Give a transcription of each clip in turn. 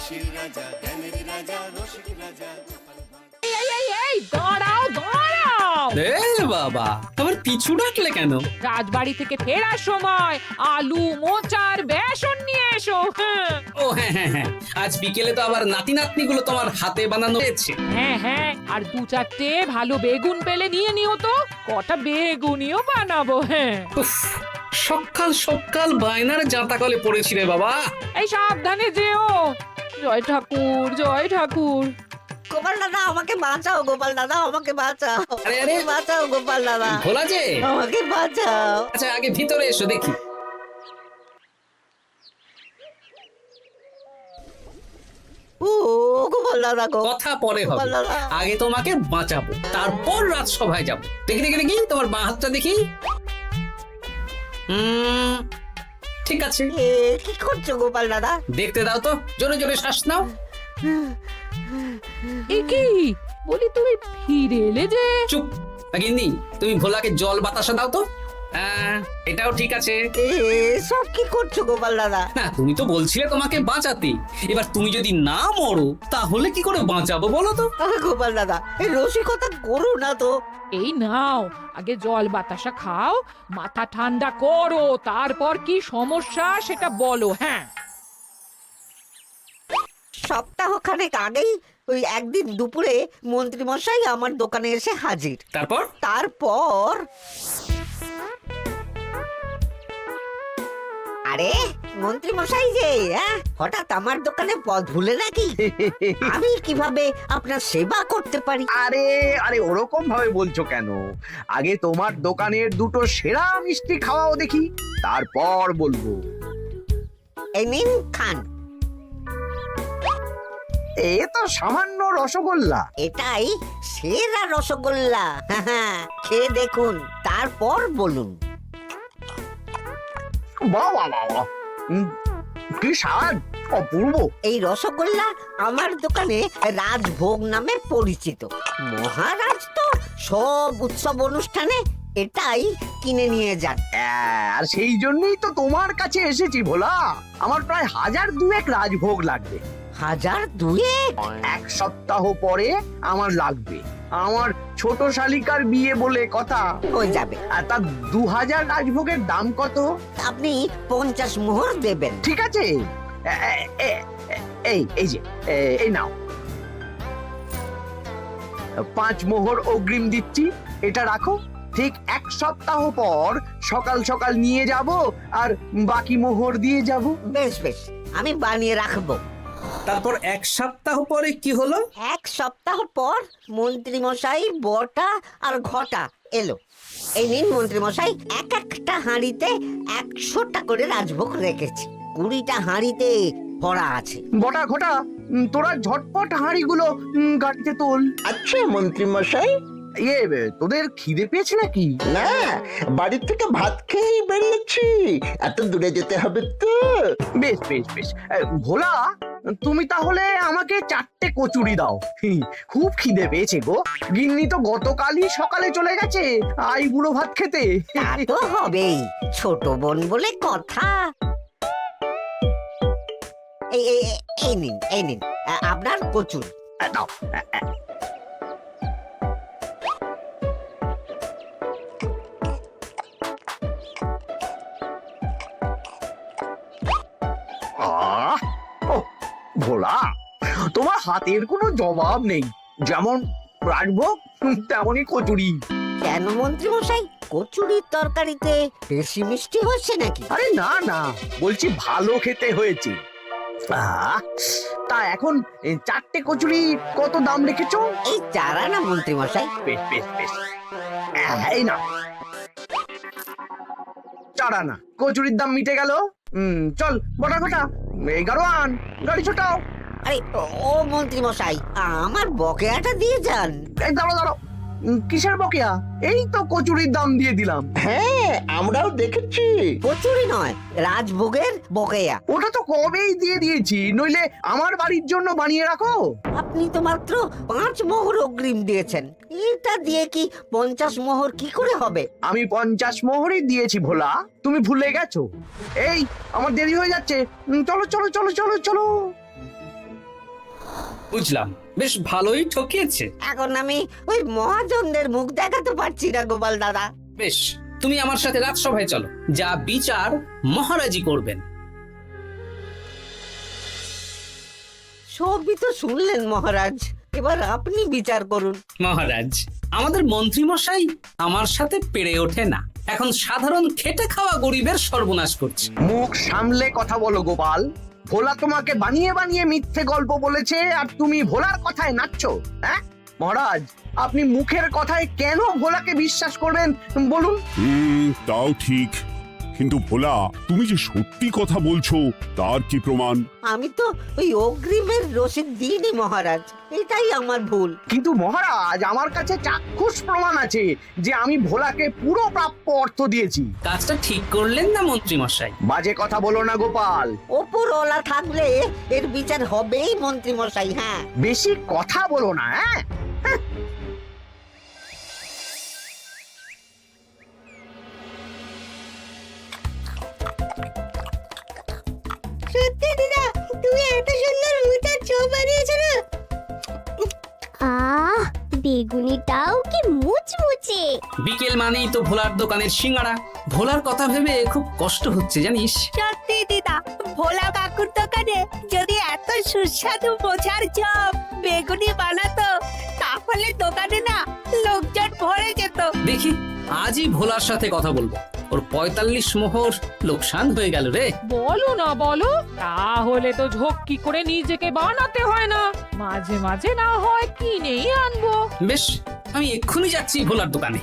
হাসির রাজা, জ্ঞানের রাজা, রসিক রাজা। এই দাঁড়াও দাঁড়াও, এ বাবা, আবার পিছু ডাকলে কেন? রাজবাড়ি থেকে ফেরার সময় আলু মোচার বেসন নিয়ে এসো। ও হ্যাঁ হ্যাঁ হ্যাঁ, আজ বিকেলে তো আবার নাতি নাতনিগুলো তোমার হাতে বানানো হয়েছে। হ্যাঁ হ্যাঁ, আর দু চারটে ভালো বেগুন পেলে নিয়ে নিও তো, কটা বেগুনিও বানাবো। হ্যাঁ, উফ, সকাল সকাল বায়নার জাঁতাকলে পড়েছি রে বাবা। এই সাবধানে যেও। জয় ঠাকুর, জয় ঠাকুর। গোপাল দাদা আমাকে বাঁচাও, গোপাল দাদা আমাকে বাঁচাও, আরে, আরে। বাঁচাও গোপাল দাদা, ভোলা যে, আমাকে বাঁচাও। আচ্ছা আগে ভিতরে এসো দেখি। ও গোপাল দাদা গো, কথা পরে হবে, গোপাল দাদা। আগে তোমাকে বাঁচাবো, তারপর রাজসভায় যাবো। দেখি দেখি দেখি তোমার বাঁ হাতটা দেখি। ঠিক আছে, এ কি করছো গোপাল দাদা? দেখতে দাও তো, জোরে জোরে শ্বাস নাও। এ কি বলি, তুমি ফিরে এলে যে? চুপ গিন্নি, তুমি ভোলাকে জল বাতাসা দাও তো। এটাও ঠিক আছে। এ সব কি করছো গোপাল দাদা? না, তুমি তো বলছিলে তোমাকে বাঁচাতে, এবার তুমি যদি না মরো তাহলে কি করে বাঁচাবো বলো তো? গোপাল দাদা এই রসিকতা করো না তো। এই নাও, আগে জল বাতাসা খাও, মাথা ঠান্ডা করো, তারপর কি সমস্যা সেটা বলো। হ্যাঁ, সপ্তাহখানেক আগেই ওই একদিন দুপুরে মন্ত্রী মশাই আমার দোকানে এসে হাজির। তারপর তারপর আরে মন্ত্রী মশাই যে হঠাৎ আমার দোকানে পদ ভুলে নাকি? আমি কিভাবে আপনার সেবা করতে পারি? আরে আরে ওরকম ভাবে বলছো কেন? আগে তোমার দোকানের দুটো সেরা মিষ্টি খাওয়াও দেখি, তারপর বলবো। এই নিন খান। এ তো সামান্য রসগোল্লা। এটাই সেরা রসগোল্লা। খেয়ে দেখুন, তারপর বলুন। বাহ বাহ বাহ বাহ। কি স্বাদ, অপূর্ব। এই রসগোল্লা আমার দোকানে রাজভোগ নামে পরিচিত। মহারাজ তো সব উৎসব অনুষ্ঠানে এটাই কিনে নিয়ে যান। আর সেই জন্যই তো তোমার কাছে এসেছি ভোলা। আমার প্রায় 1002 রাজভোগ লাগবে। 1002? এক সপ্তাহ পরে আমার লাগবে। আমার ছোট শালিকার বিয়ে বলে কথা। হয়ে যাবে। আর তার 2000 রাজভোগের দাম কত? আপনি 50 মোহর দেবেন। ঠিক আছে, এই যে এই নাও, 5 মোহর অগ্রিম দিচ্ছি। এটা রাখো, ঠিক এক সপ্তাহ পর সকাল সকাল নিয়ে যাব আর বাকি মোহর দিয়ে যাব। বেশ বেশ, আমি বানিয়ে রাখবো। তারপর এক সপ্তাহ পরে কি হলো? এক সপ্তাহ পর মন্ত্রী মশাই বটা আর ঘটা এলো। এই নিন মন্ত্রী মশাই, এক একটা হাঁড়িতে 100টা করে রাজভোগ রেখেছি। 20টা হাঁড়িতে ভরা আছে। বটা ঘটা, তোরা ঝটপট হাঁড়িগুলো গাড়িতে তোল। আচ্ছা মন্ত্রী মশাই। তোদের খিদে পেয়েছে নাকি? না, বাড়ি থেকে ভাত খেয়েই বেরিয়েছি, এত দূরে যেতে হবে তো। বেশ বেশ বেশ, ভোলা তুমি তাহলে আমাকে 4টে কচুরি দাও। খুব খিদে পেয়েছে গো। গিন্নি তো গতকালই সকালে চলে গেছে বুড়ো ভাত খেতে। তা তো হবেই, ছোট বোন বলে কথা। এই নিন, এই নিন আপনার কচুরি। দাও। ভোলা, তোমার হাতের কোনো জবাব নেই। যেমন রাজভোগ তেমনই কচুরি। কেন মন্ত্রী মশাই, কচুরির তরকারিতে বেশি মিষ্টি হচ্ছে নাকি? আরে না না, বলছি ভালো খেতে হয়েছে। তা এখন 4টে কচুরি কত দাম রেখেছো? এই 4 আনা মন্ত্রী মশাই। বেশ বেশ বেশ, এই না 4 আনা। কচুরির দাম মিটে গেল। চল বটা ঘটা, 11 আন, গাড়ি ছোটাও। আরে ও মন্ত্রী মশাই, আমার বকেয়াটা দিয়ে যান। দাঁড়াও দাঁড়াও, কিসের বকেয়া? এই তো কচুরির দাম দিয়ে দিলাম। হ্যাঁ, আমরাও দেখেছি। কচুরি নয়, রাজভোগের বকেয়া। ওটা তো কবেই দিয়ে দিয়েছি, নইলে আমার বাড়ির জন্য বানিয়ে রাখো। আপনি তো মাত্র 5 মোহর অগ্রিম দিয়েছেন, এটা দিয়ে কি 50 মোহর কি করে হবে? আমি 50 মোহরই দিয়েছি ভোলা, তুমি ভুলে গেছো। এই আমার দেরি হয়ে যাচ্ছে, চলো চলো চলো চলো চলো। বুঝলাম, বেশ ভালোই ঠকিয়েছে। এখন আমি ওই মহাজনদের মুখ দেখাতে পারছি না গোপাল দাদা। বেশ, তুমি আমার সাথে রাজসভায় চলো, যা বিচার মহারাজই করবেন। সবই তো শুনলেন মহারাজ, এবার আপনি বিচার করুন। মহারাজ, আমাদের মন্ত্রী মশাই আমার সাথে পেরে ওঠে না, এখন সাধারণ খেটে খাওয়া গরিবের সর্বনাশ করছে। মুখ সামলে কথা বলো গোপাল। ভোলা তোমাকে বানিয়ে বানিয়ে মিথ্যে গল্প বলেছে আর তুমি ভোলার কথায় নাচছো, হ্যাঁ? মহারাজ, আপনি মুখের কথায় কেন ভোলাকে বিশ্বাস করবেন বলুন? তাও ঠিক, কিন্তু ভোলা, তুমি যে সত্যি কথা বলছো তার কি প্রমাণ? আমি তো ওই অগ্রিমের রসিদ দিইনি মহারাজ, এটাই আমার ভুল। কিন্তু মহারাজ, আমার কাছে চাক্ষুষ প্রমাণ আছে যে আমি ভোলাকে পুরো প্রাপ্য অর্থ দিয়েছি। কাজটা ঠিক করলেন না মন্ত্রী মশাই? বাজে কথা বলো না গোপাল। ওপরওয়ালা থাকলে এর বিচার হবেই মন্ত্রী মশাই। হ্যাঁ, বেশি কথা বলো না, হ্যাঁ? সত্যি দিদা, তুমি এত সুন্দর মুচার চপ বানিয়েছো না? আহ, বেগুনিটাও কি মুচমুচে। বিকেল মানেই তো ভোলার দোকানের সিঙ্গাড়া। ভোলার কথা ভেবে খুব কষ্ট হচ্ছে জানিস। সত্যি দিদা, ভোলা কাকুর দোকানে যদি এত সুস্বাদু মোচার চপ বেগুনি বানাতো, তাহলে দোকানে না লোকজন ভরে যেত। দেখি আজই ভোলার সাথে কথা বলবো। ওর 45 মোহর লোকসান হয়ে গেল রে। বলো না বলো, তাহলে তো ঝক্কি করে নিজেকে বানাতে হয় না, মাঝে মাঝে না হয় কিনেই আনবো। বেশ, আমি এক্ষুনি যাচ্ছি ভোলার দোকানে।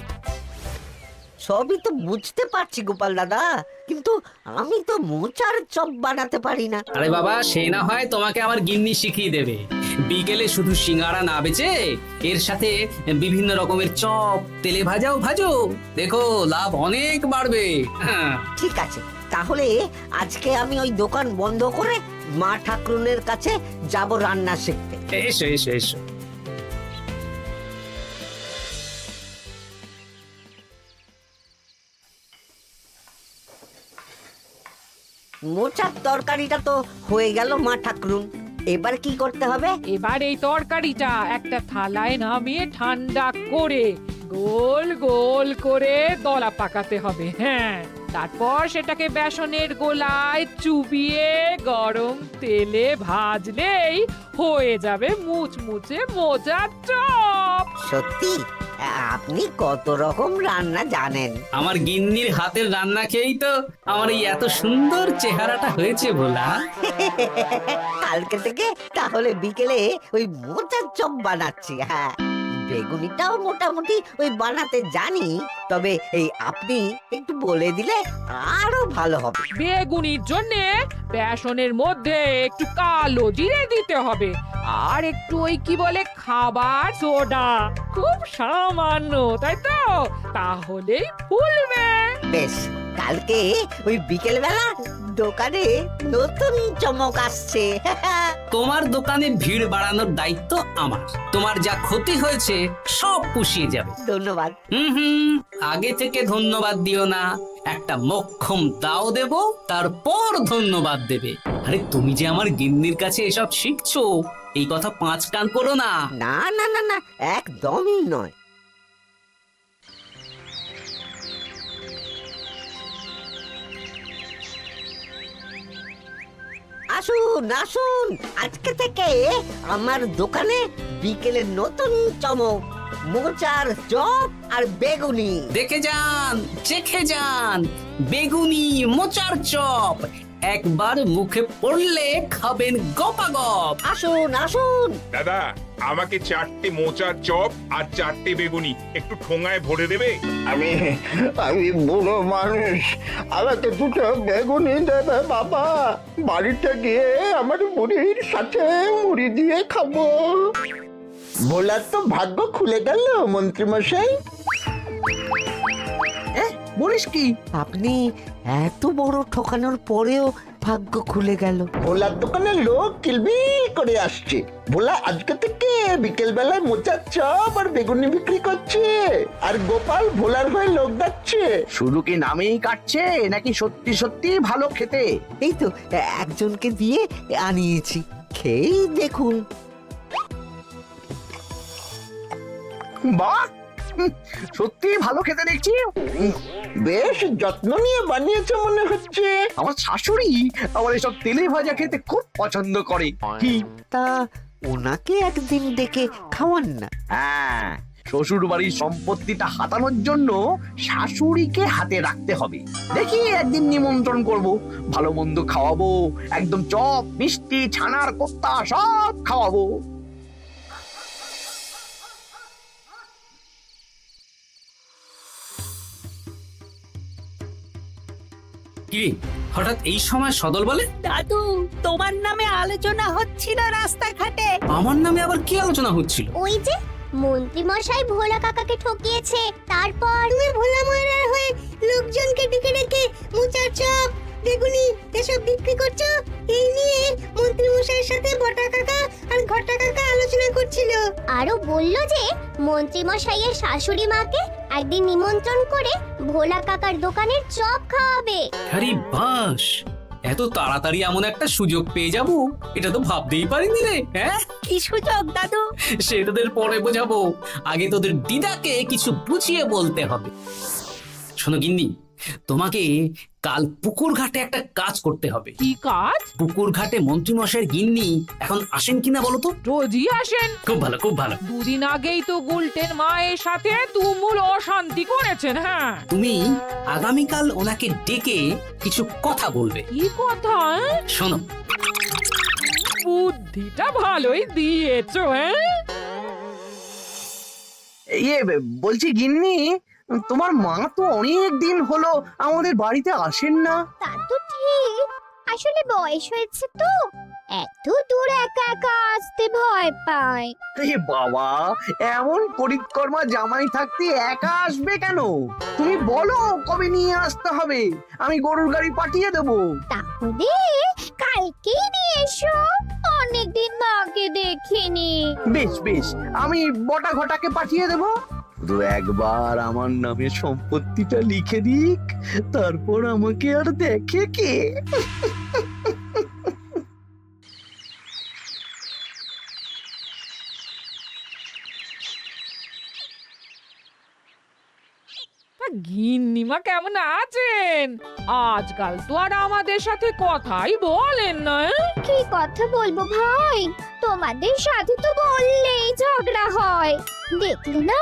সবই তো বুঝতে পারছি গোপাল দাদা, কিন্তু আমি তো মোচার চপ বানাতে পারি না। আরে বাবা, সে না হয় তোমাকে আমার গিন্নি শিখিয়ে দেবে। বিকেলে শুধু সিঙ্গাড়া না বেচে এর সাথে বিভিন্ন রকমের চপ, তেলে ভাজাও ভাজো, দেখো লাভ অনেক বাড়বে। হ্যাঁ, ঠিক আছে, তাহলে আজকে আমি ওই দোকান বন্ধ করে মা ঠাকুরনের কাছে যাব রান্না শিখতে। এসো এসো এসো। মোচার তরকারিটা তো হয়ে গেল মা ঠাকুরুন, এবার কি করতে হবে? এবার এই তরকারিটা একটা থালায় নামিয়ে ঠান্ডা করে গোল গোল করে দলা পাকাতে হবে। হ্যাঁ, তারপর সেটাকে বেসনের গোলায় চুবিয়ে গরম তেলে ভাজলেই হয়ে যাবে মুচমুচে মোচার চপ। সত্যি আপনি কত রকম রান্না জানেন। আমার গিন্নির হাতের রান্না খেয়েই তো আমার এই এত সুন্দর চেহারাটা হয়েছে ভোলা। কালকে থেকে তাহলে বিকেলে ওই মোচার চপ বানাচ্ছি। হ্যাঁ, বেগুনিটাও মোটামুটি ওই বানাতে জানি, তবে এই আপনি একটু বলে দিলে আরো ভালো হবে। বেগুনির জন্য বেসনের মধ্যে একটু কালো জিরে দিতে হবে, আর একটু ওই কি বলে খাবার সোডা, খুব সামান্য, তাই তো? তাহলেই ফুলবে। বেশ, কালকে ওই বিকেল বেলা দোকানে নতুন চমক আসছে। তোমার দোকানে ভিড় বাড়ানোর দায়িত্ব আমার। তোমার যা ক্ষতি হয়েছে সব পুষিয়ে যাবে। ধন্যবাদ। হুম, আগে থেকে ধন্যবাদ দিও না, একটা মোক্ষম দাও দেব, তারপর ধন্যবাদ দেবে। আরে তুমি যে আমার গিন্নির কাছে এসব শিখছো, এই কথা 5 কান করো না। না না না না, একদমই নয়। আসুন আসুন, আজকে থেকে আমার দোকানে বিকেলে নতুন চমক, মোচার চপ আর বেগুনি। দেখে যান, চেখে যান, বেগুনি মোচার চপ একবার মুখে পড়লে খাবেন গপাগপ। আসুন আসুন। দাদা, আমাকে 4টে মোচার চপ আর 4টে বেগুনি একটু ঠোঙায় ভরে দেবে? আমি আমি বুড়ো মানুষ, আমাকে দুটো বেগুনি দেবে বাবা। বাড়িতে গিয়ে আমার মুড়ির সাথে মুড়ি দিয়ে খাবো। ভোলার তো ভাগ্য খুলে গেল মন্ত্রী মশাই। বলিস কি? আপনি এত বড় ঠকানোর পরেও ভাগ্য খুলে গেল। ভোলার দোকানে লোক কিলবিল করে আসছে। ভোলা আজকে থেকে বিকেল বেলায় মোচার চপ আর বেগুনি বিক্রি করছে, আর গোপাল ভোলার হয়ে লোক ডাকছে। শুধু কি নামেই কাটছে নাকি সত্যি সত্যি ভালো খেতে? এই তো একজনকে দিয়ে আনিয়েছি, খেয়েই দেখুন। বাহ, সত্যি ভালো খেতে দেখছি। বেশ যত্ন নিয়ে বানিয়েছে মনে হচ্ছে। আমার শাশুড়ি আমার এসব তেলে ভাজা খেতে খুব পছন্দ করে। কি? তা ওনাকে একদিন ডেকে খাওয়ান না। হ্যাঁ, শ্বশুর বাড়ির সম্পত্তিটা হাতানোর জন্য শাশুড়িকে হাতে রাখতে হবে। দেখি একদিন নিমন্ত্রণ করব, ভালো মন্দ খাওয়াবো, একদম চপ মিষ্টি ছানার কোপ্তা সব খাওয়াবো। কি হঠাৎ এই সময় সদল বলে? দাদু, তোমার নামে আলোচনা হচ্ছিল রাস্তাঘাটে। আমার নামে আবার কি আলোচনা হচ্ছিল? ওই যে মন্ত্রী মশাই ভোলা কাকাকে ঠকিয়েছে, তারপর তুমি ভোলা ময়রার হয়ে লোকজনকে ডেকে ডেকে মোচার চপ বেগুনি এসব বিক্রি করছো, এই নিয়ে মন্ত্রী মশাইয়ের সাথে বটা কাকা আর ঘটা কাকা আলোচনা করছিল। আরো বলল যে মন্ত্রী মশাইয়ের শাশুড়ি মাকে একদিন নিমন্ত্রণ করে ভোলা কাকার দোকানের চপ খাওয়াবে। আরে বাস, এত তাড়াতাড়ি এমন একটা সুযোগ পেয়ে যাব এটা তো ভাবতেই পারিনি রে। হ্যাঁ, কি সুযোগ দাদু? সে তোদের পরে বোঝাবো, আগে তোদের দিদাকে কিছু বুঝিয়ে বলতে হবে। শোনো গিন্নি, তোমাকে কাল পুকুর ঘাটে একটা কাজ করতে হবে। কি কাজ? পুকুর ঘাটে মন্ত্রী মশাইয়ের গিন্নি এখন আসেন কিনা বলো তো? রোজই আসেন। খুব ভালো, খুব ভালো। দুদিন আগেই তো গুলটেন মায়ের সাথে তুমুল অশান্তি করেছেন। হ্যাঁ, তুমি আগামীকাল ওনাকে ডেকে কিছু কথা বলবে। কি কথা? শোনো, বুদ্ধিটা ভালোই দিয়েছো। হ্যাঁ, ইয়ে বলছি গিন্নি, তোমার মা তো অনেক দিন হলো আমাদের বাড়িতে আসেন না। তা তো ঠিক, আসলে বয়স হয়েছে তো, এত দূর একা একা আসতে ভয় পায়। এ বাবা, এমন পরিকর্মা জামাই থাকতে একা আসবে কেন? তুমি বলো কবে নিয়ে আসতে হবে, আমি গরুর গাড়ি পাঠিয়ে দেবো। তাহলে কালকেই নিয়ে এসো, অনেকদিন মাকে দেখিনি। বেশ বেশ, আমি বটা ঘটাকে পাঠিয়ে দেবো। শুধু একবার আমার নামে সম্পত্তিটা লিখে দিক, তারপর আমাকে আর দেখে কে। গিন্নিমা কেমন আছেন? আজকাল তো আর আমাদের সাথে কথাই বলেন না। কি কথা বলবো ভাই, তোমাদের সাথে তো বললেই ঝগড়া হয়। দেখলে না,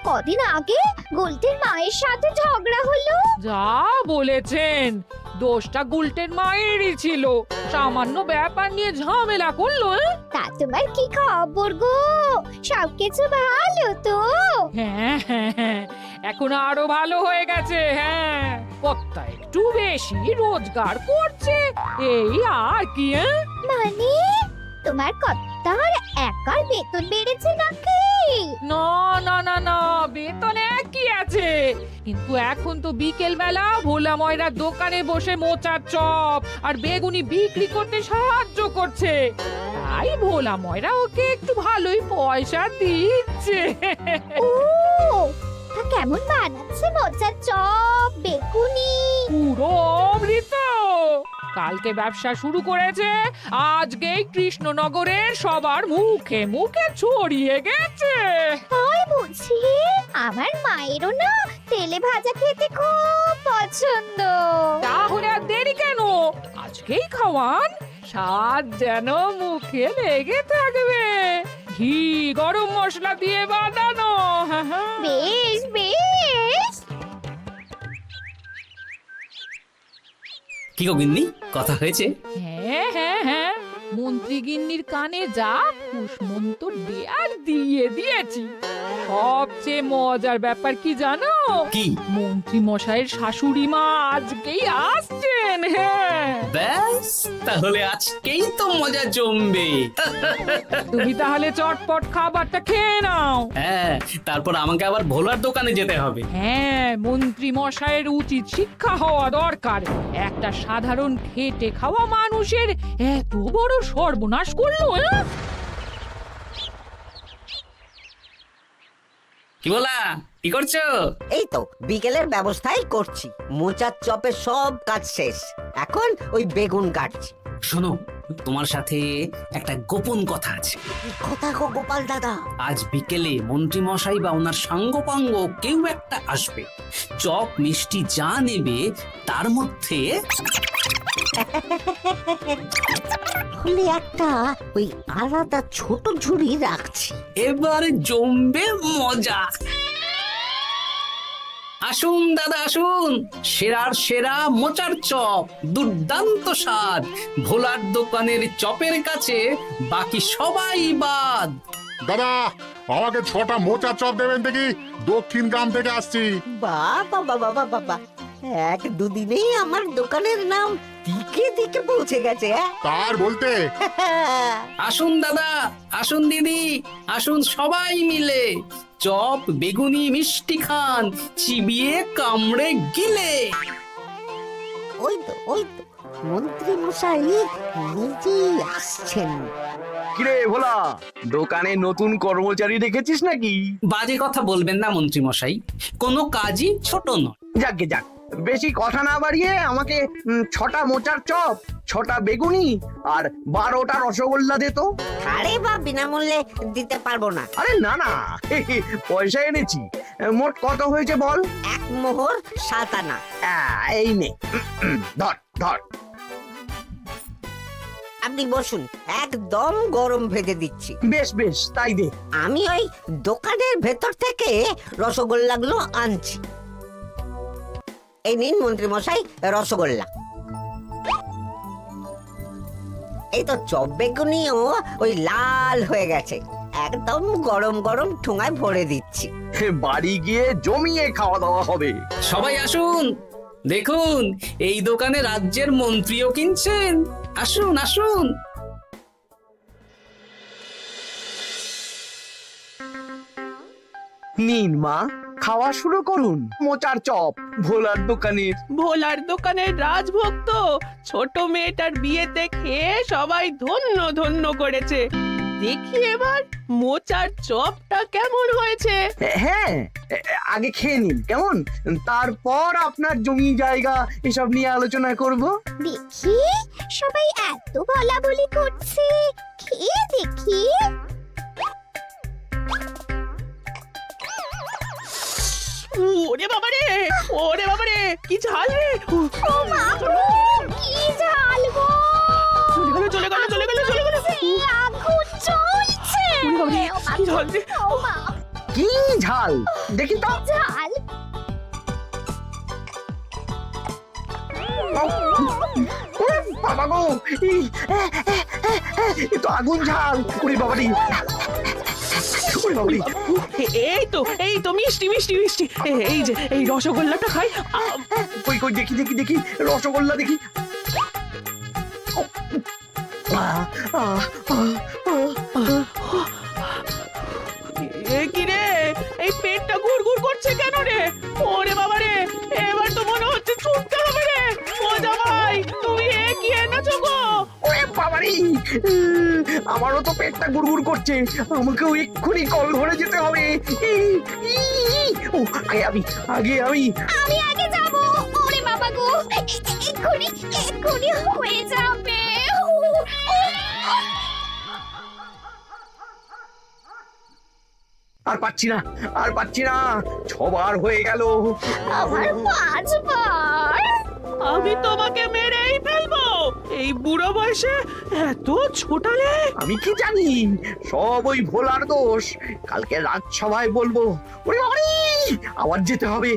কদিন আগে গোলটের মায়ের সাথে ঝগড়া হলো। যা বলেছেন, দোষটা গুলটেন মায়েরই ছিল, সামান্য ব্যাপার নিয়ে ঝামেলা করলো। তা তোমার কি খবর গো, সবকিছু ভালো তো? হ্যাঁ হ্যাঁ হ্যাঁ, এখন আরো ভালো হয়ে গেছে। হ্যাঁ, কর্তা একটু বেশি রোজগার করছে, এই আর কি। মানে তোমার কর্তার একার বেতন বেড়েছে নাকি? না না না না, বেতনে কি আছে, কিন্তু এখন তো বিকেল বেলা ভোলা ময়রার দোকানে বসে মোচার চপ আর বেগুনি বিক্রি করতে সাহায্য করছে, তাই ভোলা ময়রা ওকে একটু ভালোই পয়সা দিচ্ছে। ও, তা কেমন বানাচ্ছে মোচার চপ বেগুনি? পুরো অমৃত। কালকে ব্যবসা শুরু করেছে, আজকেই কৃষ্ণনগরের সবার মুখে মুখে ছড়িয়ে গেছে। তাই বুঝি? আমার মায়েরও না তেলে ভাজা খেতে খুব পছন্দ। তাহলে আর দেরি কেন, আজকেই খাওয়ান, স্বাদ যেন মুখে লেগে থাকবে। ঘি গরম মশলা দিয়ে বানানো। বেশ বেশ। কি গো গিন্নি, কথা হয়েছে? হ্যাঁ হ্যাঁ হ্যাঁ, মন্ত্রী গিন্নির কানে যা কুসমন্ত দেয়ার দিয়ে দিয়েছি। সবচেয়ে মজার ব্যাপার কি জানো? কি? মন্ত্রী মশাইয়ের শাশুড়ি মা আজকেই আসছেন। হ্যাঁ, ব্যাস, তাহলে আজকেই তো মজা জমবে। তুমি তাহলে চটপট খাবারটা খেয়ে নাও। হ্যাঁ, তারপর আমাকে আবার ভোলার দোকানে যেতে হবে। হ্যাঁ, মন্ত্রী মশাইয়ের উচিত শিক্ষা হওয়া দরকার। একটা সাধারণ খেটে খাওয়া মানুষের এত বড় সর্বনাশ করলো। কি বলা, কি করছো? এই তো বিকেলের ব্যবস্থাই করছি, মোচার চপের সব কাজ শেষ, এখন ওই বেগুন কাটছি। শোনো, তোমার সাথে একটা গোপন কথা আছে। কি কথা গো গোপাল দাদা? আজ বিকেলে মন্ত্রী মশাই বা ওনার সাঙ্গপাঙ্গ কেউ একটা আসবে, চপ মিষ্টি যা নেবে তার মধ্যে হলে একটা ওই আলাদা ছোট ঝুড়ি রাখছি। এবার জমবে মজা। আসুন দাদা আসুন, সেরার সেরা মোচার চপ, দুর্দান্ত স্বাদ। ভোলার দোকানের চপের কাছে বাকি সবাই বাদ। দাদা আমাকে 6টা মোচা চপ দেবেন দেখি, দক্ষিণ গ্রাম থেকে আসছি। বাবা বাবা বাবা বাবা, এক দুদিনেই আমার দোকানের নাম দিকে দিকে পৌঁছে গেছে। তার বলতে আসুন দাদা আসুন দিদি, আসুন সবাই মিলে চপ বেগুনি মিষ্টি খান, চিবিয়ে কামড়ে গিলে। ওই তো মন্ত্রী মশাই নিজেই আসছেন। কিরে ভোলা, দোকানে নতুন কর্মচারী রেখেছিস নাকি? বাজে কথা বলবেন না মন্ত্রী মশাই, কোনো কাজই ছোট নয়। যাক বেশি কথা না বাড়িয়ে আমাকে 6টা মোচার চপ, 6টা বেগুনি আর 12টা রসগোল্লা দে তো। আরে বা বিনামূল্যে দিতে পারবো না। আরে না পয়সা এনেছি। মোট কত হয়েছে বল? 1 মোহর 7 আনা। এই নে, ধর। আপনি বসুন, একদম গরম ভেজে দিচ্ছি। বেশ তাই দে। আমি ওই দোকানের ভেতর থেকে রসগোল্লাগুলো আনছি। এই নিন মন্ত্রী মশাই রসগোল্লা। এই তো চপ বেগুনিও ওই লাল হয়ে গেছে, একদম গরম গরম ঠোঙায় ভরে দিচ্ছি। বাড়ি গিয়ে জমিয়ে খাওয়া দাওয়া হবে। সবাই আসুন, দেখুন এই দোকানে রাজ্যের মন্ত্রীও কিনছেন। আসুন আসুন। নিন মা, খাওয়া শুরু করুন মোচার চপ ভোলার দোকানের। ভোলার দোকানের রাজভক্ত ছোট মেয়েটার বিয়েতে খেয়ে সবাই ধন্য ধন্য করেছে। দেখি এবার মোচার চপটা কেমন হয়েছে। হ্যাঁ, আগে খেয়ে নিন কেমন, তারপর আপনার জমি জায়গা এসব নিয়ে আলোচনা করব। দেখি সবাই এত বলাবলি করছে, খেয়ে দেখি। ওরে বাবারে কি ঝাল রে! ও মা গো, কি ঝাল গো! চলে গেল সেই আগুন জ্বলছে। কি ঝাল রে! ও মা, কি ঝাল দেখি তো। ঝাল! ওরে বাবা গো, এ তো আগুন ঝাল। ওরে বাবারি, এই তো মিষ্টি এই যে এই রসগোল্লাটা খাই। কই দেখি রসগোল্লা দেখি। কি রে, এই পেটটা গুড়গুড় করছে কেন রে? ওরে বাবা রে, এবার তো মনে হচ্ছে ছুটতে হবে রে। ও জামাই, তুমি কি এনেছো গো? ওরে বাবারি, আমারও তো পেটটা গুড়গুড় করছে, আমাকেও এক্ষুনি কল ধরে যেতে হবে। ও আগে আমি আগে যাব। ওরে বাবা গো, এক্ষুনি হয়ে যাবে। আর পাচ্ছি না 6 বার হয়ে গেল। আমার 5 বার। আমি তোমাকে মেরেই ফেলবো। এই বুড়ো বয়সে এত ছোটালে। আমি কি জানি, সব ওই ভোলার দোষ। কালকে রাজসভায় বলবো। ওরে বাবারি, আবার যেতে হবে।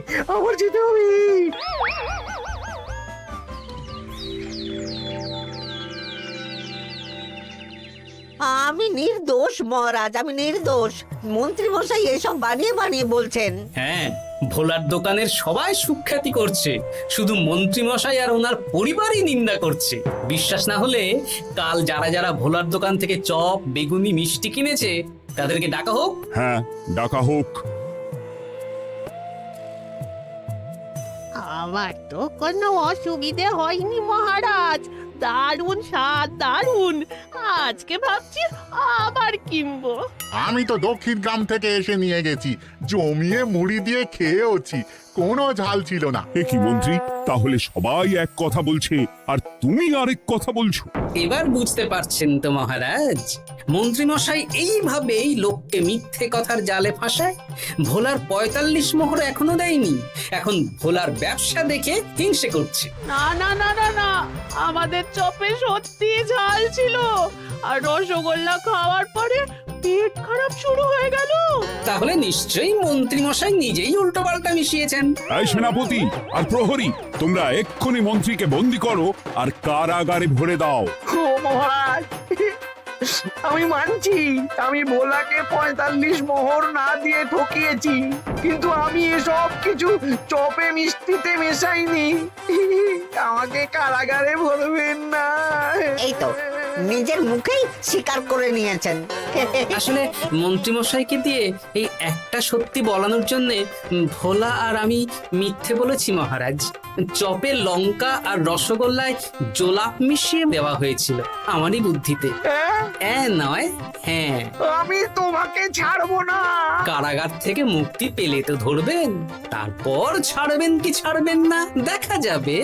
আমি নির্দোষ মহারাজ, আমি নির্দোষ। মন্ত্রী মশাই এসব বানিয়ে বলছেন। হ্যাঁ, ভোলার দোকানের সবাই সুখ্যাতি করছে, শুধু মন্ত্রী মশাই আর ওনার পরিবারই নিন্দা করছে। বিশ্বাস না হলে কাল যারা ভোলার দোকান থেকে চপ বেগুনি মিষ্টি কিনেছে তাদেরকে ডাকা হোক। হ্যাঁ, ডাকা হোক। আমার তো কোনো অসুবিধে হয়নি মহারাজ। দারুণ স্বাদ, দারুণ। আজকে ভাবছি আবার কিনবো। আমি তো দক্ষিণ গ্রাম থেকে এসে নিয়ে গেছি, জমিয়ে মুড়ি দিয়ে খেয়েওছি। কোনো ঝাল ছিল না। এ কি মন্ত্রী, তাহলে সবাই এক কথা বলছে আর তুমি আরেক কথা বলছো? এবার বুঝতে পারছেন তো মহারাজ, মন্ত্রী মশাই এইভাবেই লোককে মিথ্যে কথার জালে ফাঁসায়। ভোলার ৪৫ মোহর এখনো দেয়নি, এখন ভোলার ব্যবসা দেখে হিংসে করছে। না না না না না, আমাদের চপে সত্যি ঝাল ছিল, আর রসগোল্লা খাওয়ার পরে পেট খারাপ শুরু হয়ে গেল। তাহলে নিশ্চয়ই মন্ত্রী মশাই নিজেই উল্টো পাল্টা মিশিয়েছেন। এই সেনাপতি আর প্রহরী, তোমরা এক্ষুনি মন্ত্রীকে বন্দি করো আর কারাগারে ভরে দাও। ও মহারাজ, আমি মানছি আমি ভোলাকে ৪৫ মোহর না দিয়ে ঠকিয়েছি, কিন্তু আমি এসব কিছু চপে মিষ্টিতে মেশাইনি। আমাকে কারাগারে ভরবেন না। এই তো নিজের মুখেই স্বীকার করে নিয়েছেন। আসলে মন্ত্রী মশাইকে দিয়ে এই একটা সত্যি বলানোর জন্য ভোলা আর আমি মিথ্যে বলেছি মহারাজ। চপে লঙ্কা আর রসগোল্লায় জোলাপ মিশিয়ে দেওয়া হয়েছিল আমারই বুদ্ধিতে। নয়, হ্যাঁ। আমি তোমাকে ছাড়বো না। কারাগার থেকে মুক্তি পেলে তো ধরবেন, তারপর ছাড়বেন কি ছাড়বেন না দেখা যাবে।